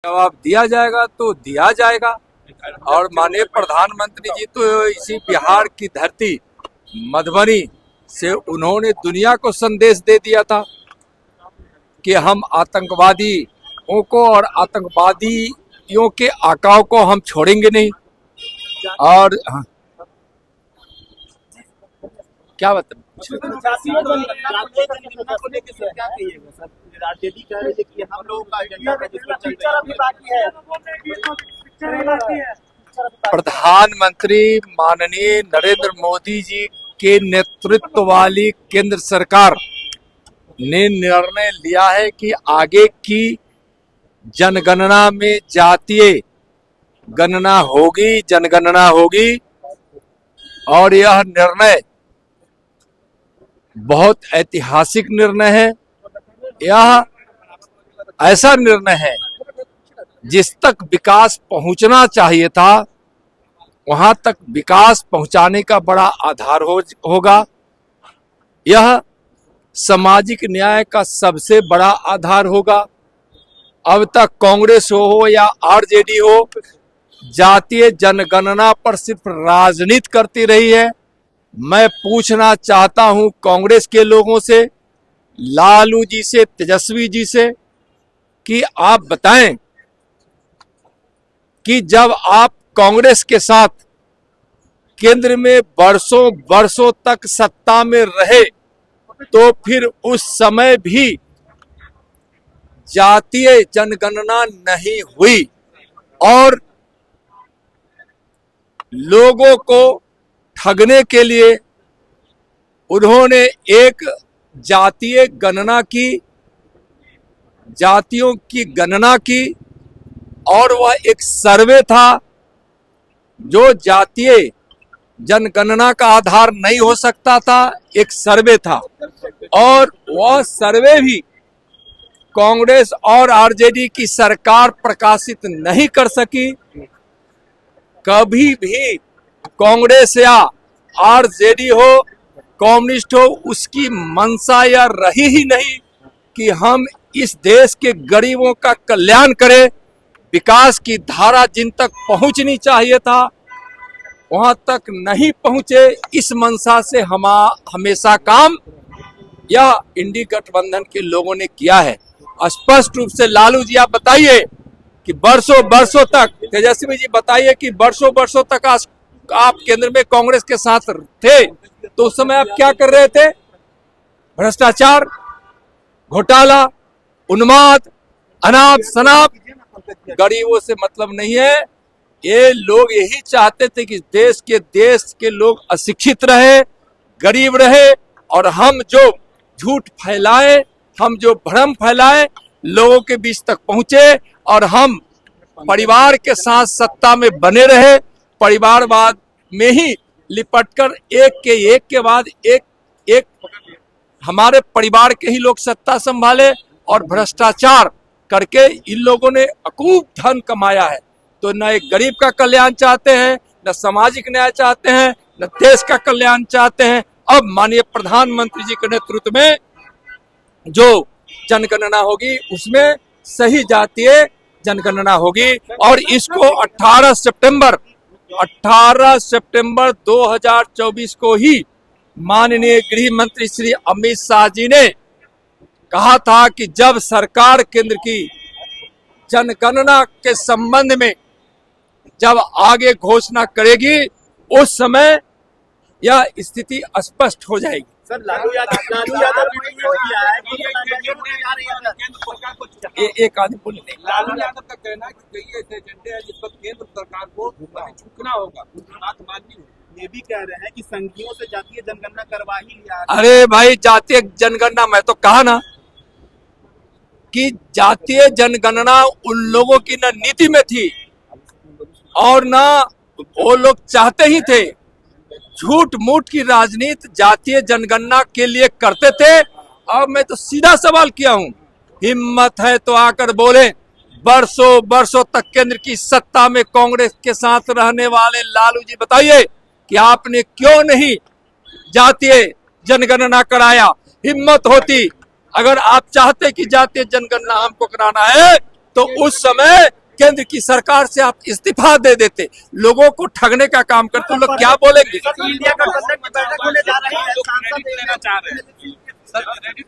जवाब दिया जाएगा तो दिया जाएगा। और माननीय प्रधानमंत्री जी तो इसी बिहार की धरती मधुबनी से उन्होंने दुनिया को संदेश दे दिया था कि हम आतंकवादियों को और आतंकवादियों के आकाओं को हम छोड़ेंगे नहीं। और क्या बता प्रधानमंत्री माननीय नरेंद्र मोदी जी के नेतृत्व वाली केंद्र सरकार ने निर्णय लिया है कि आगे की जनगणना में जातीय गणना होगी, जनगणना होगी। और यह निर्णय बहुत ऐतिहासिक निर्णय है। यह ऐसा निर्णय है जिस तक विकास पहुंचना चाहिए था वहां तक विकास पहुंचाने का बड़ा आधार होगा। यह सामाजिक न्याय का सबसे बड़ा आधार होगा। अब तक कांग्रेस हो या आरजेडी हो, जातीय जनगणना पर सिर्फ राजनीति करती रही है। मैं पूछना चाहता हूं कांग्रेस के लोगों से, लालू जी से, तेजस्वी जी से, कि आप बताएं कि जब आप कांग्रेस के साथ केंद्र में वर्षों वर्षों तक सत्ता में रहे तो फिर उस समय भी जातीय जनगणना नहीं हुई और लोगों को ठगने के लिए उन्होंने एक जातीय गणना की, जातियों की गणना की। और वह एक सर्वे था जो जातीय जनगणना का आधार नहीं हो सकता था, एक सर्वे था। और वह सर्वे भी कांग्रेस और आरजेडी की सरकार प्रकाशित नहीं कर सकी। कभी भी कांग्रेस या आरजेडी हो, कम्युनिस्ट हो, उसकी मंशा या रही ही नहीं कि हम इस देश के गरीबों का कल्याण करें। विकास की धारा जिन तक पहुंचनी चाहिए था वहां तक नहीं पहुंचे। इस मंशा से हमेशा काम या इंडी गठबंधन के लोगों ने किया है। स्पष्ट रूप से लालू जी आप बताइए कि वर्षों वर्षों तक, तेजस्वी जी बताइए कि वर्षों वर्षों तक आप केंद्र में कांग्रेस के साथ थे तो उस समय आप क्या कर रहे थे? भ्रष्टाचार, घोटाला, उन्माद, अनाप शनाप। गरीबों से मतलब नहीं है। ये लोग यही चाहते थे कि देश के लोग अशिक्षित रहे, गरीब रहे और हम जो झूठ फैलाए, हम जो भ्रम फैलाए लोगों के बीच तक पहुंचे और हम परिवार के साथ सत्ता में बने रहे, परिवारवाद में ही लिपटकर एक के बाद एक हमारे परिवार के ही लोग सत्ता संभाले और भ्रष्टाचार करके इन लोगों ने अकूत धन कमाया है। तो न एक गरीब का कल्याण चाहते हैं, न सामाजिक न्याय चाहते हैं, न देश का कल्याण चाहते हैं। अब माननीय प्रधानमंत्री जी के नेतृत्व में जो जनगणना होगी उसमें सही जातीय जनगणना होगी और इसको 18 सितंबर 2024 को ही माननीय गृह मंत्री श्री अमित शाह जी ने कहा था कि जब सरकार केंद्र की जनगणना के संबंध में जब आगे घोषणा करेगी उस समय यह स्थिति स्पष्ट हो जाएगी। सर लालू यादव एक आदमी बोले नहीं। लालू यादव का कहना है कि कई ऐसे एजेंडे हैं जिस पर केंद्र सरकार को झुकना होगा, बात माननी होगी। ये भी कह रहे हैं कि संघियों से जातीय जनगणना करवा ही लिया। अरे भाई, जातीय जनगणना, मैं तो कहा ना कि जातीय जनगणना उन लोगों की न नीति में थी और न वो लोग चाहते ही थे। झूठ मूठ की राजनीति जातीय जनगणना के लिए करते थे। अब मैं तो सीधा सवाल किया हूं, हिम्मत है तो आकर बोले। वर्षों वर्षों तक केंद्र की सत्ता में कांग्रेस के साथ रहने वाले लालू जी बताइए कि आपने क्यों नहीं जातीय जनगणना कराया? हिम्मत होती, अगर आप चाहते कि जातीय जनगणना हमको कराना है तो उस समय केंद्र की सरकार से आप इस्तीफा दे देते। लोगों को ठगने का काम करते लोग क्या बोलेंगे? इंडिया गठबंधन की बैठक होने जा रही है, सांसद लेना चाह रहे हैं।